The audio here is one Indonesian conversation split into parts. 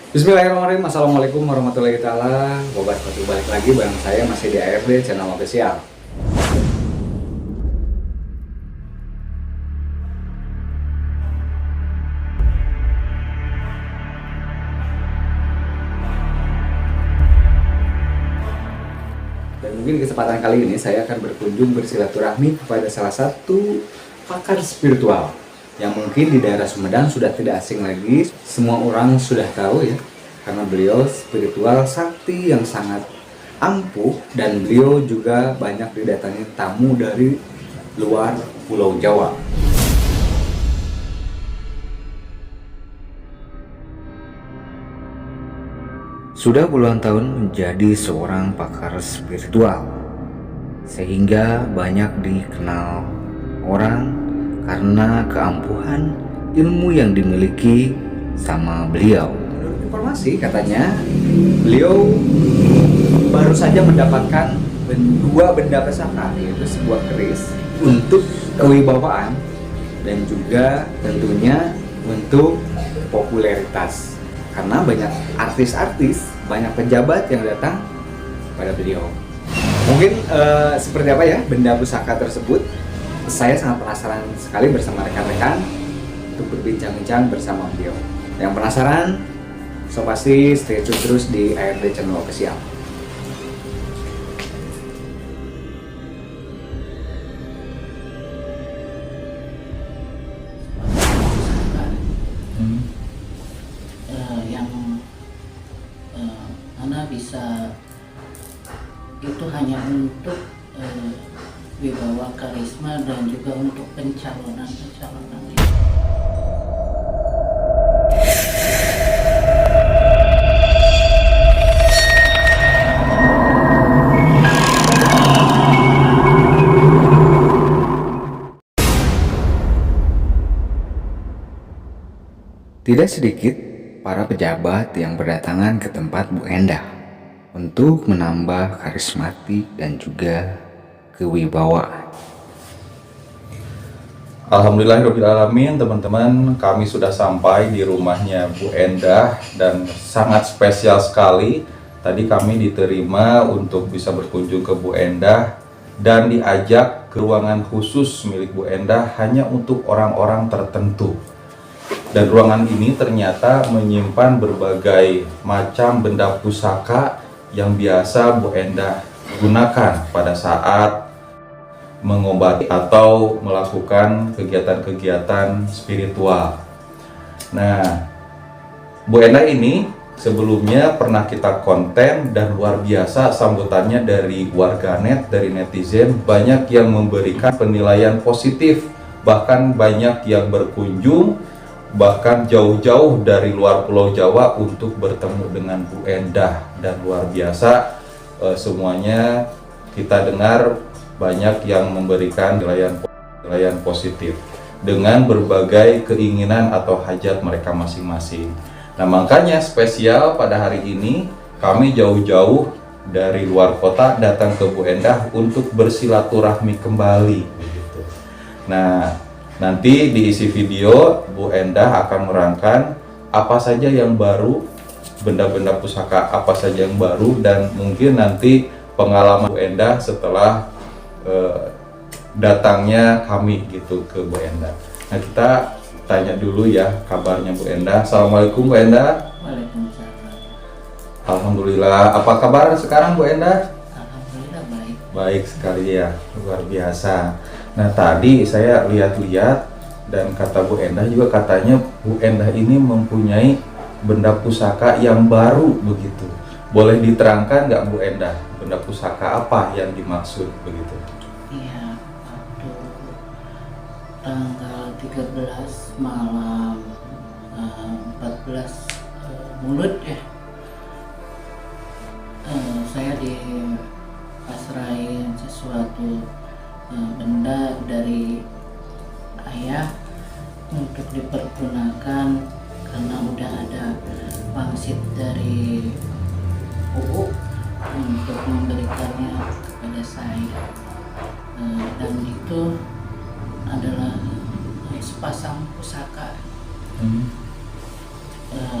Bismillahirrahmanirrahim. Assalamualaikum warahmatullahi taala wabarakatuh. Balik lagi bareng saya masih di ARD channel official. Dan mungkin kesempatan kali ini saya akan berkunjung bersilaturahmi kepada salah satu pakar spiritual yang mungkin di daerah Sumedang sudah tidak asing lagi. Semua orang sudah tahu ya, karena beliau spiritual sakti yang sangat ampuh, dan beliau juga banyak didatangi tamu dari luar Pulau Jawa. Sudah puluhan tahun menjadi seorang pakar spiritual, sehingga banyak dikenal orang karena keampuhan ilmu yang dimiliki sama beliau. Menurut informasi katanya, beliau baru saja mendapatkan dua benda pesaka, yaitu sebuah keris untuk kewibawaan dan juga tentunya untuk popularitas. Karena banyak artis-artis, banyak pejabat yang datang pada beliau. Mungkin seperti apa ya benda pusaka tersebut? Saya sangat penasaran sekali bersama rekan-rekan untuk berbincang-bincang bersama beliau. Yang penasaran, so pasti stay tune terus di ARD channel official. Yang mana bisa itu hanya untuk wibawa karisma dan juga untuk pencalonan. Tidak sedikit para pejabat yang berdatangan ke tempat Bu Endah untuk menambah karismatik dan juga kewibawaan. Alhamdulillahirrahmanirrahim, teman-teman, kami sudah sampai di rumahnya Bu Endah dan sangat spesial sekali. Tadi kami diterima untuk bisa berkunjung ke Bu Endah dan diajak ke ruangan khusus milik Bu Endah hanya untuk orang-orang tertentu. Dan ruangan ini ternyata menyimpan berbagai macam benda pusaka yang biasa Bu Endah gunakan pada saat mengobati atau melakukan kegiatan-kegiatan spiritual. Nah, Bu Endah ini sebelumnya pernah kita konten dan luar biasa sambutannya dari warganet, dari netizen, banyak yang memberikan penilaian positif, bahkan banyak yang berkunjung, bahkan jauh-jauh dari luar Pulau Jawa untuk bertemu dengan Bu Endah, dan luar biasa semuanya kita dengar banyak yang memberikan penilaian positif dengan berbagai keinginan atau hajat mereka masing-masing. Nah, makanya spesial pada hari ini kami jauh-jauh dari luar kota datang ke Bu Endah untuk bersilaturahmi kembali begitu. Nah, nanti di isi video Bu Endah akan merangkan apa saja yang baru, benda-benda pusaka apa saja yang baru, dan mungkin nanti pengalaman Bu Endah setelah datangnya kami gitu ke Bu Endah. Nah, kita tanya dulu ya kabarnya Bu Endah. Assalamualaikum Bu Endah. Waalaikumsalam. Alhamdulillah. Apa kabar sekarang Bu Endah? Alhamdulillah baik. Baik sekali ya, luar biasa. Nah, tadi saya lihat-lihat dan kata Bu Endah juga, katanya Bu Endah ini mempunyai benda pusaka yang baru begitu. Boleh diterangkan nggak Bu Endah, benda pusaka apa yang dimaksud begitu? Iya, waktu tanggal 13 malam 14 Mulut ya, saya dipasrahin sesuatu benda dari ayah untuk dipergunakan karena udah ada pangsit dari Uu untuk memberikannya kepada saya. Dan itu adalah sepasang pusaka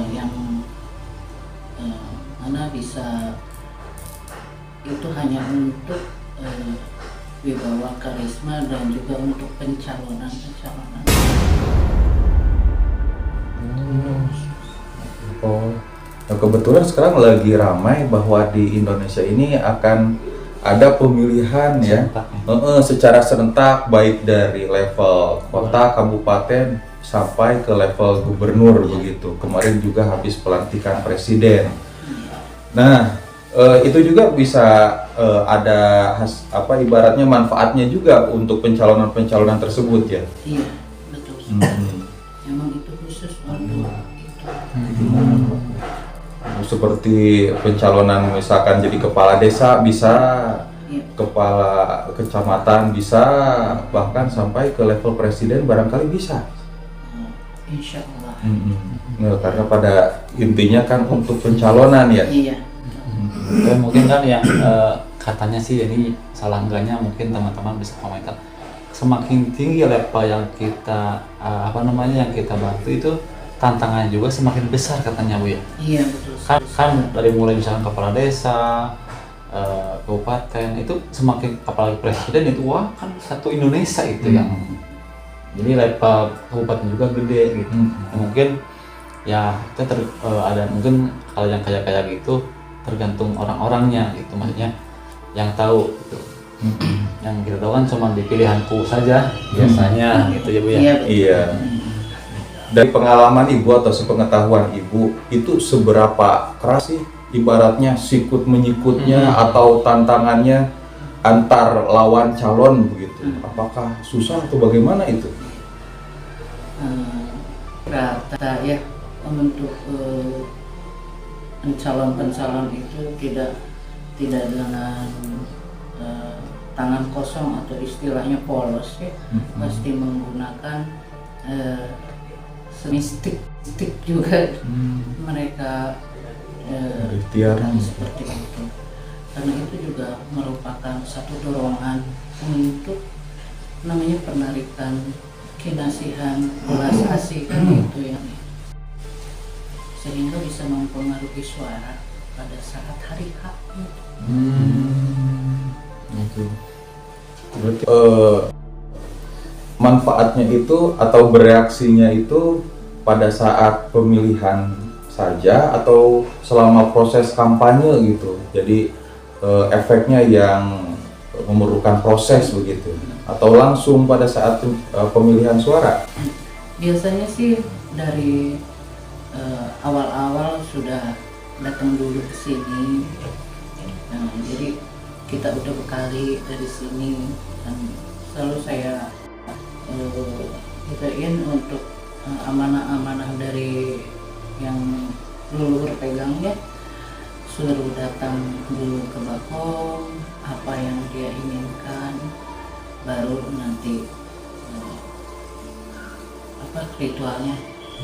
yang bisa itu hanya untuk wibawa karisma dan juga untuk pencalonan. Oh, nah kebetulan sekarang lagi ramai bahwa di Indonesia ini akan ada pemilihan ya, secara serentak baik dari level kota, kabupaten sampai ke level gubernur begitu. Kemarin juga habis pelantikan presiden. Nah, itu juga bisa ada ibaratnya manfaatnya juga untuk pencalonan tersebut ya. Iya, betul sekali. Emang itu khusus untuk itu. Seperti pencalonan misalkan jadi kepala desa bisa, Iya. kepala kecamatan bisa, bahkan sampai ke level presiden barangkali bisa. Insya Allah. Nah, karena pada intinya kan untuk pencalonan ya. Iya. Dan mungkin kan yang katanya sih ini salah enggaknya mungkin teman-teman bisa komentar, semakin tinggi level yang kita yang kita bantu itu tantangannya juga semakin besar katanya Bu ya. Iya, betul. Kan dari mulai misalkan kepala desa, kabupaten itu semakin, apalagi presiden itu wah kan satu Indonesia itu yang jadi level kabupaten juga gede gitu. Mungkin ya kita ada mungkin kalau yang kayak gitu tergantung orang-orangnya gitu, maksudnya yang tahu gitu. Yang kita tahu kan cuma di pilihanku saja biasanya gitu ya Bu ya. Iya. Dari pengalaman Ibu atau sepengetahuan Ibu, itu seberapa keras sih ibaratnya sikut menyikutnya atau tantangannya antar lawan calon begitu? Apakah susah atau bagaimana itu? Rata ya untuk pencalon itu tidak dengan tangan kosong atau istilahnya polos ya, pasti menggunakan stick juga. Mereka Ikhtiar. seperti itu, karena itu juga merupakan satu dorongan untuk namanya penarikan kinasihan belas asih kan itu yang sehingga bisa mempengaruhi suara pada saat hari H. Itu. Berarti manfaatnya itu atau bereaksinya itu pada saat pemilihan saja atau selama proses kampanye gitu. Jadi efeknya yang memerlukan proses begitu atau langsung pada saat pemilihan suara. Biasanya sih dari awal-awal sudah datang dulu ke sini. Nah, jadi kita udah bekali dari sini dan selalu saya gituin untuk amanah-amanah dari yang leluhur pegang ya, suruh datang dulu ke Bakom, apa yang dia inginkan, baru nanti ritualnya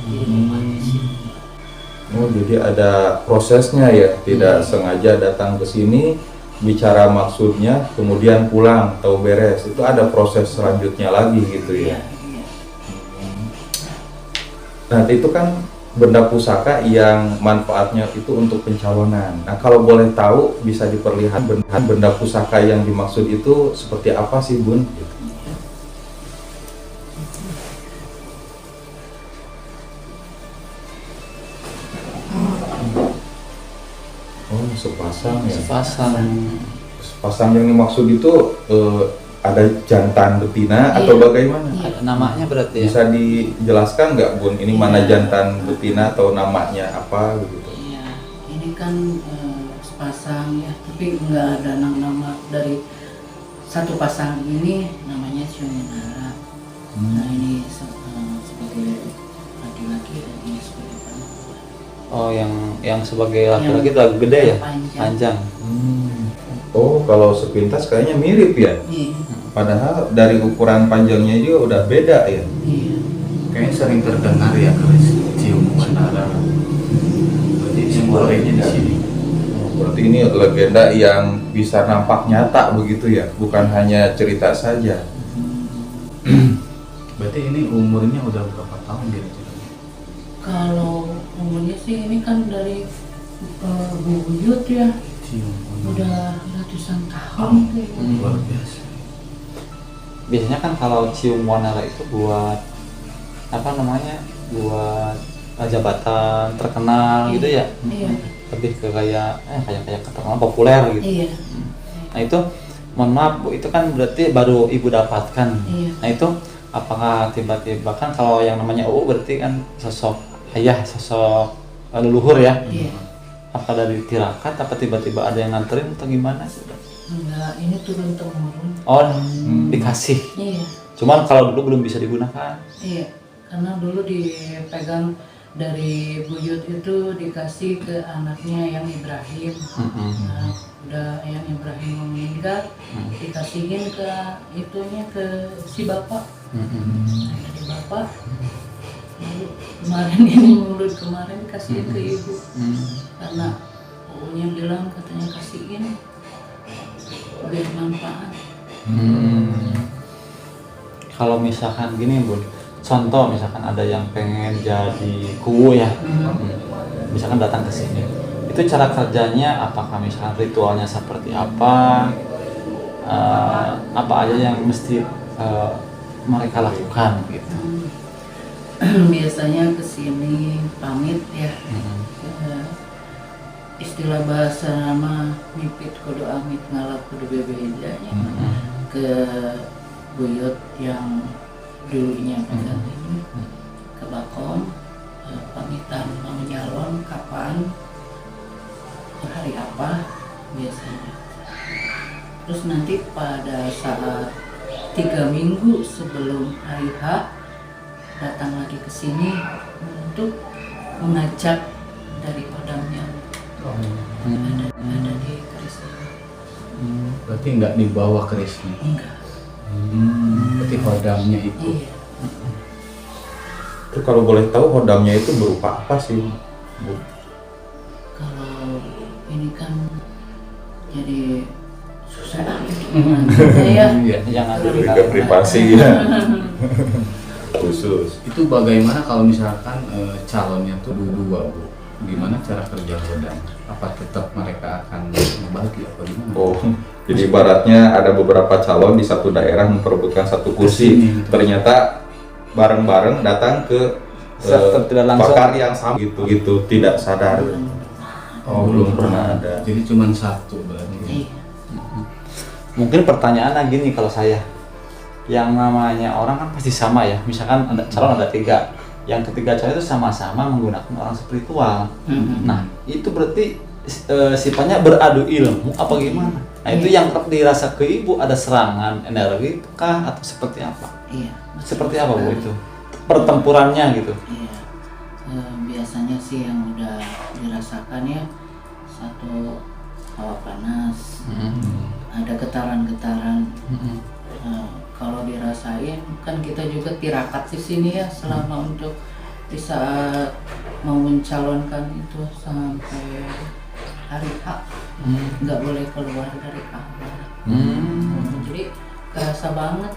di sini. Oh, jadi ada prosesnya ya, tidak sengaja datang ke sini bicara maksudnya kemudian pulang atau beres, itu ada proses selanjutnya lagi gitu ya. Iya. Nah, itu kan benda pusaka yang manfaatnya itu untuk pencalonan. Nah, kalau boleh tahu bisa diperlihatkan benda pusaka yang dimaksud itu seperti apa sih, Bun? Oh, sepasang ya. Sepasang yang dimaksud itu ada jantan betina atau bagaimana? Ada namanya berarti ya. Bisa dijelaskan nggak, Bun? Ini mana jantan betina atau namanya apa gitu? Iya, ini kan sepasang ya, tapi nggak ada nama dari satu pasang ini namanya Sionginara. Nah, ini sebagai laki-laki dan ini sebagai perempuan. Oh, yang sebagai laki-laki itu agak gede ya? Panjang. Oh, kalau sepintas kayaknya mirip ya. Iya. Padahal dari ukuran panjangnya juga udah beda ya. Iya. Kayaknya sering terdengar ya kalau cium menara. Berarti simbolnya di sini. Berarti ini legenda yang bisa nampak nyata begitu ya, bukan hanya cerita saja. Berarti ini umurnya udah berapa tahun kira-kira? Kalau umurnya sih ini kan dari buyut ya udah ratusan tahun kayaknya. Luar biasa. Biasanya kan kalau cium wanara itu buat apa namanya, buat jabatan terkenal gitu ya. Iya. Lebih ke kayak terkenal populer gitu. Iya. Nah itu, mohon maaf Bu, itu kan berarti baru Ibu dapatkan. Iya. Nah itu apakah tiba-tiba, kan kalau yang namanya berarti kan sosok ayah, sosok leluhur ya. Iya. Apakah dari tirakat apa tiba-tiba ada yang nganterin atau gimana? Enggak, ini turun temurun. Oh, dikasih. Iya. Cuman kalau dulu belum bisa digunakan. Iya, karena dulu dipegang dari buyut itu dikasih ke anaknya yang Ibrahim. Nah, udah yang Ibrahim meninggal, dikasihin ke itunya ke si bapak. Nah, dari bapak, lalu kemarin ini mulut kemarin kasihin ke ibu, karena ibunya bilang katanya kasihin biar manfaat. Kalau misalkan gini Bun, contoh misalkan ada yang pengen jadi kuwu ya, misalkan datang ke sini, itu cara kerjanya apakah misalkan ritualnya seperti apa, apa aja yang mesti mereka lakukan gitu? Biasanya kesini pamit ya. Istilah bahasa nama mipit kudu amit ngalap kudu bebedanya ke buyut yang dulunya pegang ini ke Bakom, pamitan mau nyalon kapan, hari apa biasanya. Terus nanti pada saat 3 minggu sebelum hari H datang lagi ke sini untuk mengajak dari kodamnya. Ada di keris ini. Berarti nggak dibawa kerisnya. Enggak. Berarti hodamnya itu. Iya. Itu kalau boleh tahu hodamnya itu berupa apa sih, Bu? Kalau ini kan jadi susah ya. Jangan Lebih ke privasi ya. Khusus. Itu bagaimana kalau misalkan calonnya tuh dua, Bu? Gimana cara kerja hodam? Apa tetap mereka akan membagi apa gimana? Oh, jadi ibaratnya ada beberapa calon di satu daerah memperebutkan satu kursi. Ternyata bareng-bareng datang ke tidak langsung. pakar yang sama gitu, tidak sadar. Oh, belum pernah ada. Jadi cuma satu berarti. Iya. Mungkin pertanyaannya gini, kalau saya, yang namanya orang kan pasti sama ya, misalkan ada calon ada 3, yang ketiga calon itu sama-sama menggunakan orang spiritual. Nah itu berarti sifatnya beradu ilmu apa gimana? Nah itu yang dirasa ke Ibu, ada serangan energi kah atau seperti apa? Iya. Seperti apa Bu itu pertempurannya gitu? Iya. Biasanya sih yang udah dirasakan ya, satu hawa panas, ada getaran-getaran. Kalau dirasain kan kita juga tirakat di sini ya selama untuk di saat mau mencalonkan itu sampai hari H nggak boleh keluar dari kamar. Jadi kerasa banget,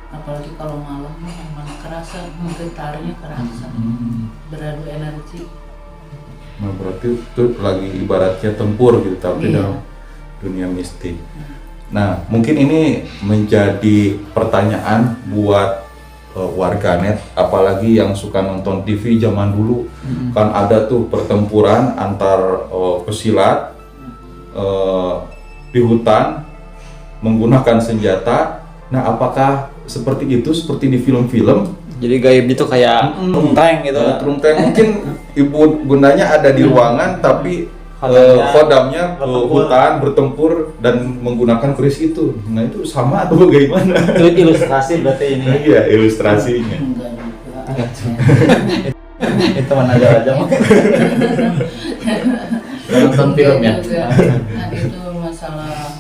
apalagi kalau malam memang kerasa getarnya, kerasa beradu energi. Nah, berarti itu lagi ibaratnya tempur gitu, tapi Iya. dalam dunia mistik. Nah, mungkin ini menjadi pertanyaan buat warganet, apalagi yang suka nonton TV zaman dulu. Kan ada tuh pertempuran antar pesilat di hutan menggunakan senjata. Nah, apakah seperti itu, seperti di film-film? Jadi gaib itu kayak trungteng gitu. Trungteng mungkin ibu bundanya ada di ruangan, tapi kodamnya ke hutan bertempur dan menggunakan keris itu. Nah itu sama atau bagaimana? Itu ilustrasi berarti ini. Iya, ilustrasinya. Enggak juga. Itu mana aja mah. Nonton film ya. Nah itu masalah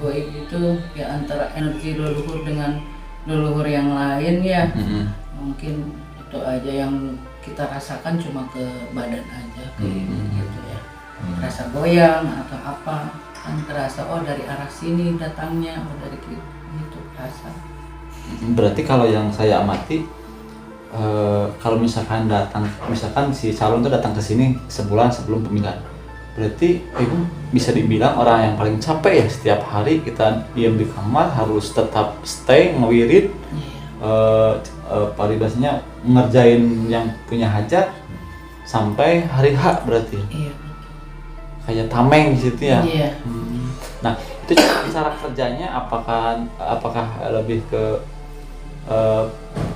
goib itu ya, antara energi leluhur dengan leluhur yang lain ya. Mungkin itu aja yang kita rasakan, cuma ke badan aja gitu ya. Rasa goyang atau apa, kan terasa oh dari arah sini datangnya, oh dari gitu rasa. Berarti kalau yang saya amati kalau misalkan si calon tuh datang ke sini sebulan sebelum pemilihan, berarti ibu bisa dibilang orang yang paling capek ya. Setiap hari kita diam di kamar harus tetap stay ngewirit, paribasnya ngerjain yang punya hajat sampai hari H berarti. Iya. Kayak tameng di situ ya. Iya. Nah, itu cara kerjanya apakah lebih ke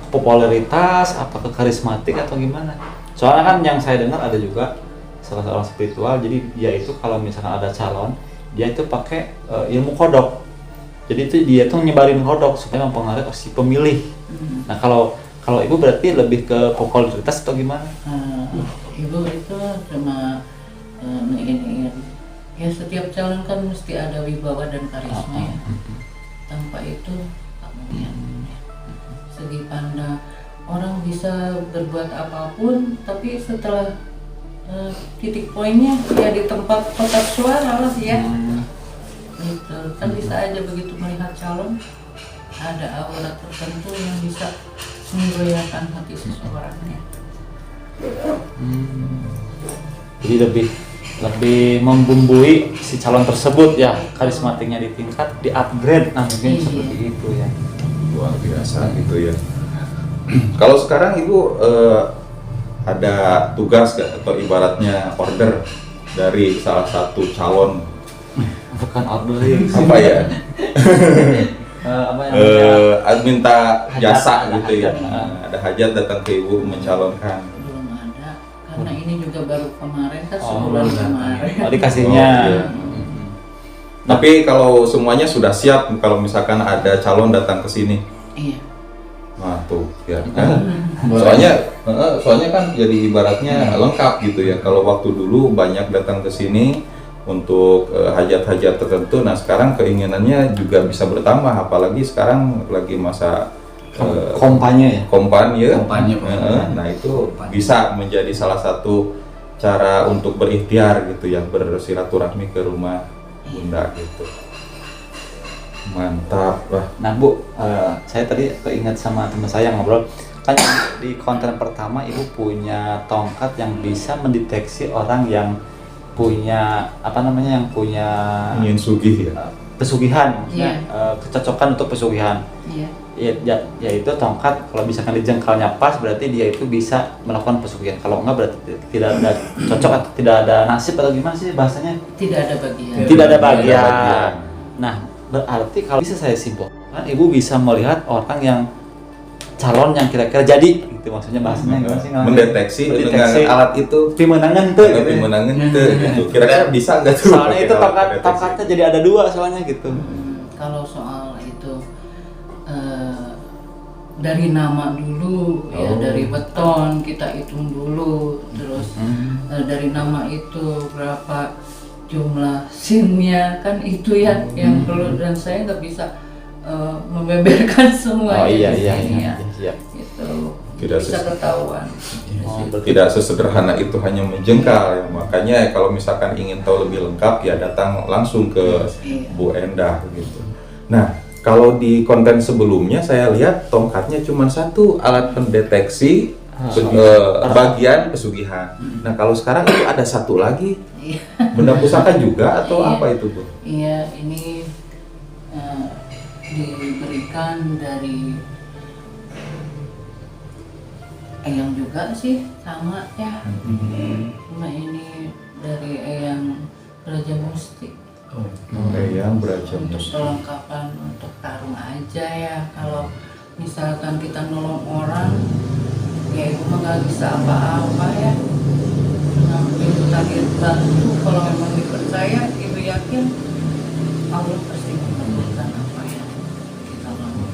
popularitas, apakah karismatik atau gimana? Soalnya kan yang saya dengar ada juga salah seorang spiritual, jadi dia itu kalau misalkan ada calon, dia itu pakai ilmu kodok. Jadi itu dia tuh nyebarin kodok supaya mempengaruhi si pemilih. Nah, kalau ibu berarti lebih ke popularitas atau gimana? Ibu itu cuma ingin ya, setiap calon kan mesti ada wibawa dan karisma ya. Tanpa itu kemudian segi pandang orang bisa berbuat apapun, tapi setelah titik poinnya ya di tempat kotak suara lah ya. Gitu kan bisa aja begitu melihat calon ada aura tertentu yang bisa menggoyahkan hati seseorang ya. Jadi lebih membumbui si calon tersebut ya, karismatiknya di upgrade, nah mungkin seperti itu ya. Luar biasa gitu ya. Kalau sekarang ibu ada tugas gak, atau ibaratnya order dari salah satu calon? Bukan order Apa ya? apa yang Minta jasa ada gitu ya. hajat. Ada hajat datang ke ibu mencalonkan. Belum ada, karena ini juga baru kemarin kan, sebulan kemarin. dikasihnya. Oh, iya. Tapi kalau semuanya sudah siap, kalau misalkan ada calon datang ke sini, Iya. nah tuh ya kan. Soalnya kan jadi ibaratnya lengkap gitu ya. Kalau waktu dulu banyak datang ke sini untuk hajat-hajat tertentu, nah sekarang keinginannya juga bisa bertambah, apalagi sekarang lagi masa Kompanya ya. kampanye. Nah itu bisa menjadi salah satu cara untuk berikhtiar gitu ya, bersilaturahmi ke rumah bunda gitu. Mantap lah. Nah Bu, saya tadi keinget sama teman saya ngobrol, kan di konten pertama ibu punya tongkat yang bisa mendeteksi orang yang punya yang punya Ingin sugih ya. pesugihan, maksudnya Iya. kecocokan untuk pesugihan. Iya. Yaitu tongkat kalau misalkan dijengkalnya pas berarti dia itu bisa melakukan pesugihan. Kalau enggak berarti tidak ada cocok atau tidak ada nasib atau gimana sih bahasanya? Tidak ada bagian. Tidak ada bagian. Nah, berarti kalau bisa saya simpulkan, ibu bisa melihat orang yang calon yang kira-kira jadi, gitu maksudnya bahasanya gimana sih? Mendeteksi dengan alat itu. Pimenangan tuh, gitu. Pimenangan itu. Kira-kira bisa nggak tuh? Soalnya pakai itu alat pendeteksi? tongkatnya jadi ada dua soalnya gitu. Kalau soal itu dari nama dulu ya, dari beton kita hitung dulu, terus dari nama itu berapa jumlah SIM-nya kan itu ya yang perlu, dan saya nggak bisa membeberkan semuanya Oh iya di iya sini iya. ya. Iya. Gitu Tidak bisa ketahuan. Oh, Tidak sesederhana itu hanya menjengkal ya. Makanya kalau misalkan ingin tahu lebih lengkap ya datang langsung ke Iya. Bu Endah gitu. Nah, kalau di konten sebelumnya saya lihat tongkatnya cuma satu, alat pendeteksi bagian pesugihan. Nah, kalau sekarang itu ada satu lagi, Iya. benda pusaka juga atau Iya. apa itu Bu? Iya, ini diberikan dari Eyang juga sih, sama ya. Cuma ini dari Eyang Raja Musti. Yang beraja Untuk kelengkapan untuk tarung aja ya. Kalau misalkan kita nolong orang, ya ibu mah nggak bisa apa-apa ya. Nah, ibu tadi bantu, kalau memang dipercaya, ibu yakin Allah pasti mengabulkan apa yang kita mau.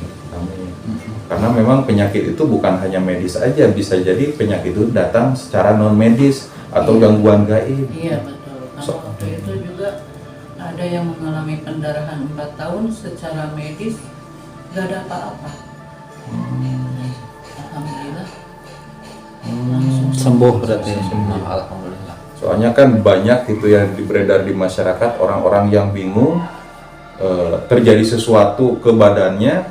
Karena memang penyakit itu bukan hanya medis aja, bisa jadi penyakit itu datang secara non medis atau Iya. gangguan gaib. Iya betul. Karena waktu itu juga ada yang mengalami pendarahan 4 tahun secara medis, gak ada apa-apa. Alhamdulillah. Langsung Sembuh berarti. Sembuh. Alhamdulillah. Soalnya kan banyak gitu yang beredar di masyarakat, orang-orang yang bingung terjadi sesuatu ke badannya,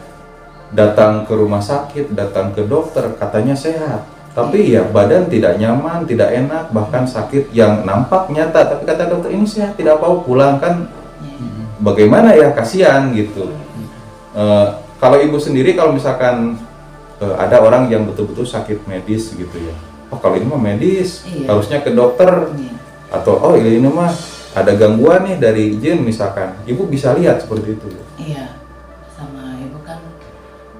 datang ke rumah sakit, datang ke dokter, katanya sehat. Tapi ya badan tidak nyaman, tidak enak, bahkan sakit yang nampak nyata. Tapi kata dokter ini sehat, tidak apa-apa, pulang kan. Bagaimana ya, kasihan gitu. Kalau ibu sendiri, kalau misalkan ada orang yang betul-betul sakit medis gitu ya, oh kalau ini mah medis, Iya. harusnya ke dokter. Iya. Atau oh ini mah ada gangguan nih dari jin misalkan, ibu bisa lihat seperti itu. Iya, sama ibu kan,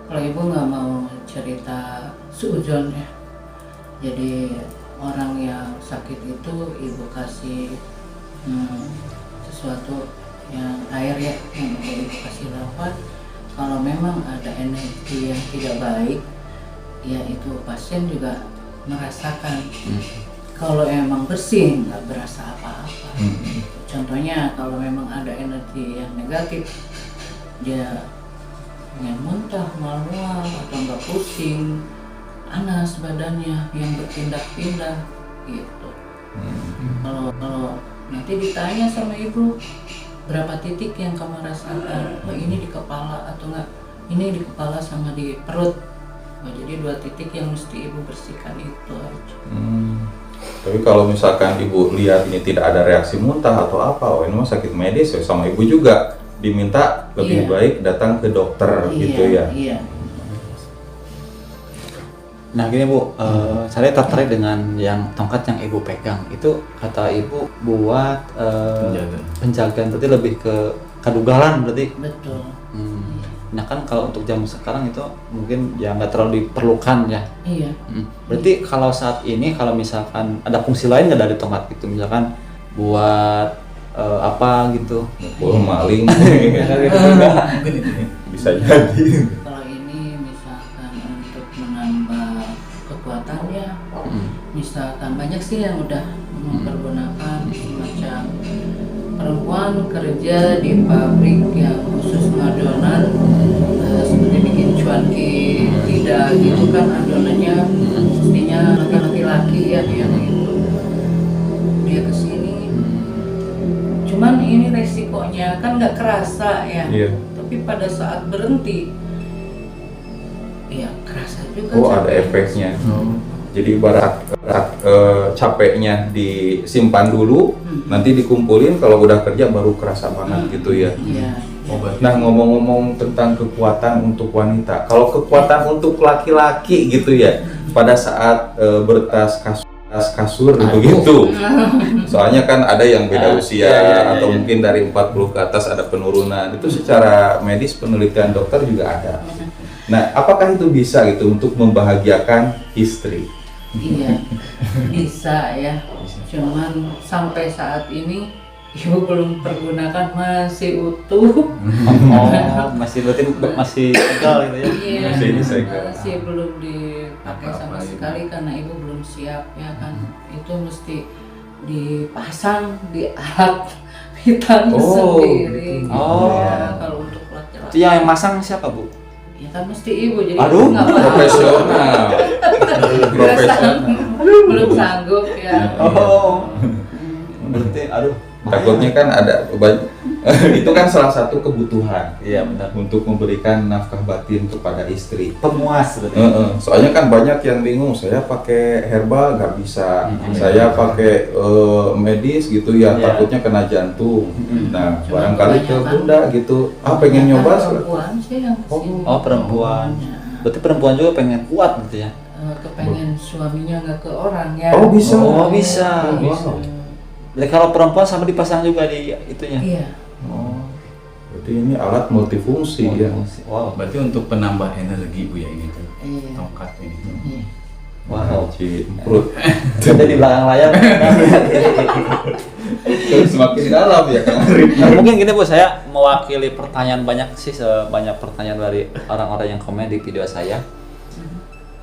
kalau ibu nggak mau cerita suudzon ya, jadi orang yang sakit itu ibu kasih sesuatu yang air ya, yang ibu kasih rawat. Kalau memang ada energi yang tidak baik, ya itu pasien juga merasakan. Kalau emang bersih nggak berasa apa-apa. Contohnya kalau memang ada energi yang negatif, dia pengen muntah, mual-mual, atau nggak pusing, panas badannya yang berpindah-pindah gitu. Kalau nanti ditanya sama ibu, berapa titik yang kamu rasakan? Oh ini di kepala atau enggak? Ini di kepala sama di perut. Oh, jadi 2 titik yang mesti ibu bersihkan itu aja. Tapi kalau misalkan ibu lihat ini tidak ada reaksi muntah atau apa, oh ini mah sakit medis ya, sama ibu juga diminta lebih Iya. baik datang ke dokter gitu ya. Iya. Nah gini Bu, saya tertarik dengan yang tongkat yang ibu pegang. Itu kata ibu buat penjagaan, berarti lebih ke kadugalan berarti. Betul. Nah kan kalau untuk zaman sekarang itu mungkin ya nggak terlalu diperlukan ya. Iya. Berarti kalau saat ini kalau misalkan ada fungsi lain nggak dari tongkat itu, misalkan buat apa gitu? Oh maling bisa jadi. Kalau ini misalkan untuk menambah kekuatannya, misalkan banyak sih yang udah mempergunakan semacam perempuan kerja di pabrik yang khusus adonan, seperti bikin cuanki lidah gitu kan, adonannya mestinya laki-laki ya yang itu, dia kesini. Cuman ini resikonya kan nggak kerasa ya. Iya. Tapi pada saat berhenti, ya kerasa juga. Oh ada capek. efeknya. Jadi ibarat capeknya disimpan dulu, nanti dikumpulin, kalau udah kerja baru kerasa banget gitu ya. Iya. Nah ngomong-ngomong tentang kekuatan untuk wanita, kalau kekuatan untuk laki-laki gitu ya, pada saat bertas kasur begitu. Soalnya kan ada yang beda usia atau mungkin dari 40 ke atas ada penurunan. Itu secara medis penelitian dokter juga ada. Nah, apakah itu bisa gitu untuk membahagiakan istri? Iya, bisa ya. Cuman sampai saat ini ibu belum pergunakan, masih utuh. Oh, masih berarti masih tegal gitu ya. Iya, Masih disegel. masih belum dipakai sama sekali karena ibu belum siap ya kan. Itu mesti dipasang di alat hitam sendiri. Oh. Ya, kalau untuk Itu laki-laki. yang masang siapa Bu? Ya kan mesti ibu, jadi Aduh, ibu nggak mau. Profesional. Profesional. Belum sanggup ya. Oh, berarti aduh. Takutnya kan ada itu kan salah satu kebutuhan Iya benar. untuk memberikan nafkah batin kepada istri. Pemuas berarti. Soalnya kan banyak yang bingung, saya pakai herbal nggak bisa, saya pakai medis gitu ya, Iya. takutnya kena jantung. Nah, Cuma barangkali ke kebanyakan- bunda gitu, pengen nyoba. Perempuan sih yang kesini. Oh perempuan. Ya. Berarti perempuan juga pengen kuat gitu ya. Kepengen suaminya nggak ke orang ya. Oh bisa. Oh bisa. Bisa. Jadi kalau perempuan sama dipasang juga di itunya. Iya. Oh. Berarti ini alat multifungsi ya. Wow. Berarti untuk penambah energi Bu ya ini tuh. Iya. Tongkat ini tuh. Iya. Wow. Perut. Ada di belakang layar. Semakin dalam ya Kang Arif. Nah, mungkin gini Bu, saya mewakili pertanyaan banyak sih, sebanyak pertanyaan dari orang-orang yang komen di video saya.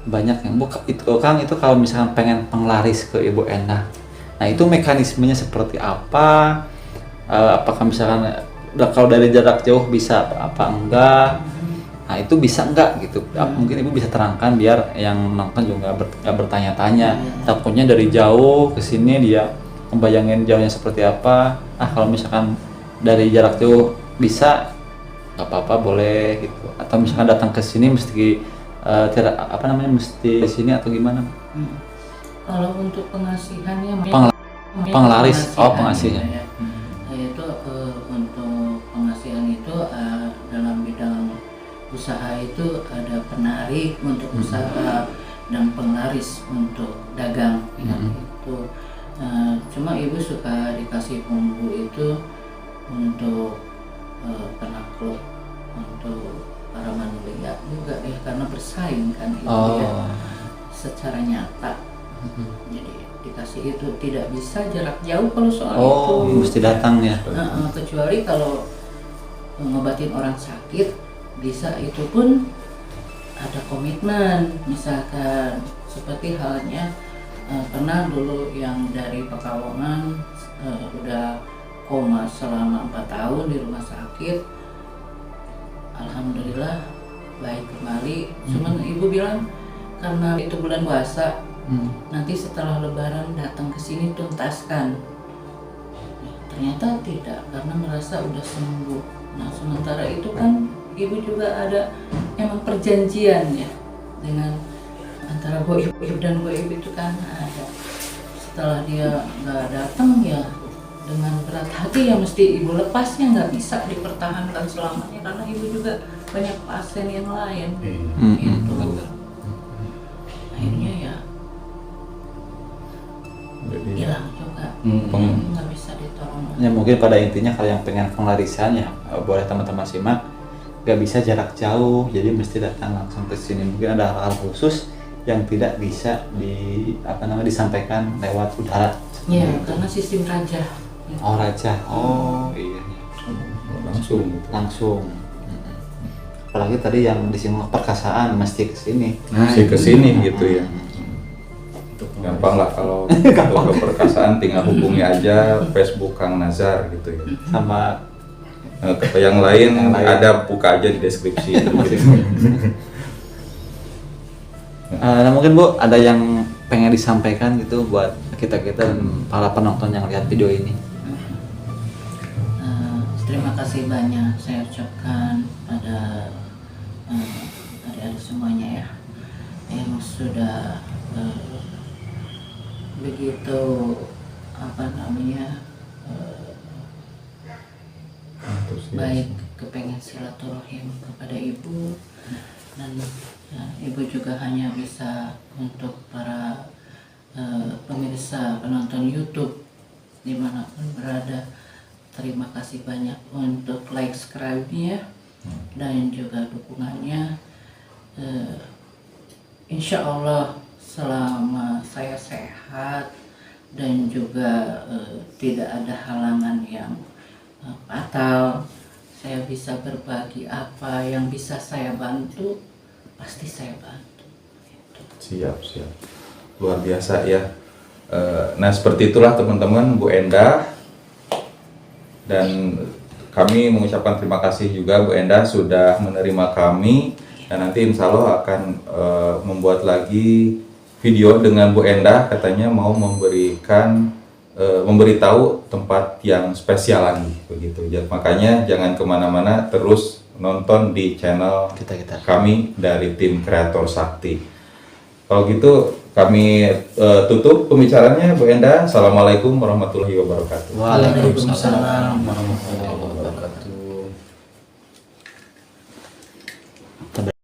Banyak yang Bu, itu Kang, itu kalau misalkan pengen penglaris ke Ibu Endah. Nah, itu mekanismenya seperti apa? Apakah misalkan kalau dari jarak jauh bisa apa enggak? Nah, itu bisa enggak gitu? Mungkin Ibu bisa terangkan biar yang nonton juga nggak bertanya-tanya. Takutnya dari jauh ke sini dia membayangin jauhnya seperti apa. Kalau misalkan dari jarak jauh bisa, nggak apa-apa boleh gitu. Atau misalkan datang ke sini mesti tidak apa namanya mesti di sini atau gimana? Kalau untuk pengasihannya Penglaris, pengasihan. ya. Itu untuk pengasihan itu dalam bidang usaha itu ada penarik untuk usaha dan penglaris untuk dagang ya, itu cuma ibu suka dikasih bumbu itu untuk penakluk untuk para manusia juga ya, karena bersaing kan itu ya secara nyata. Jadi dikasih itu tidak bisa jarak jauh kalau soal itu Mesti datang ya. kecuali kalau ngobatin orang sakit bisa, itu pun ada komitmen, misalkan seperti halnya pernah dulu yang dari Pekalongan udah koma selama 4 tahun di rumah sakit, alhamdulillah baik kembali. Cuman ibu bilang karena itu bulan puasa, nanti setelah lebaran datang ke sini tuntaskan. Ternyata tidak, karena merasa udah sembuh. Nah sementara itu kan ibu juga ada emang perjanjian ya dengan antara goib dan goib itu kan ada. Setelah dia nggak datang ya dengan berat hati ya mesti ibu lepasnya, nggak bisa dipertahankan selamanya karena ibu juga banyak pasien yang lain. Gitu. Akhirnya ya hilang juga, nggak bisa ditolong. Ya mungkin pada intinya kalau yang pengen penglarisan ya boleh teman-teman simak, nggak bisa jarak jauh, jadi mesti datang langsung ke sini. Mungkin ada hal-hal khusus yang tidak bisa disampaikan lewat udara. Ya karena sistem raja. Raja. Iya. Langsung. Apalagi tadi yang disinggung perkasaan mesti ke sini. Mesti ke sini gitu ya. Gampang lah kalau untuk keperkasaan tinggal hubungi aja Facebook Kang Nazar gitu ya. Sama yang lain ada, buka aja di deskripsi gitu. Nah mungkin Bu ada yang pengen disampaikan gitu buat kita-kita dan para penonton yang lihat video ini. Terima kasih banyak saya ucapkan pada adik-adik semuanya ya yang sudah begitu baik kepengen silaturahim kepada ibu, dan ibu juga hanya bisa untuk para pemirsa penonton YouTube dimanapun berada, terima kasih banyak untuk like, subscribe-nya dan juga dukungannya. Insya Allah selama saya sehat dan juga tidak ada halangan yang fatal, saya bisa berbagi apa yang bisa saya bantu, pasti saya bantu. Siap. Luar biasa ya. Nah seperti itulah teman-teman, Bu Endah. Dan kami mengucapkan terima kasih juga Bu Endah sudah menerima kami. Dan nanti insya Allah akan membuat lagi video dengan Bu Endah, katanya mau memberitahu tempat yang spesial lagi begitu. Jadi, makanya jangan kemana-mana, terus nonton di channel Kita. kami dari tim Kreator Sakti. Kalau gitu kami tutup pembicaranya Bu Endah. Assalamualaikum warahmatullahi wabarakatuh. Waalaikumsalam warahmatullahi wabarakatuh.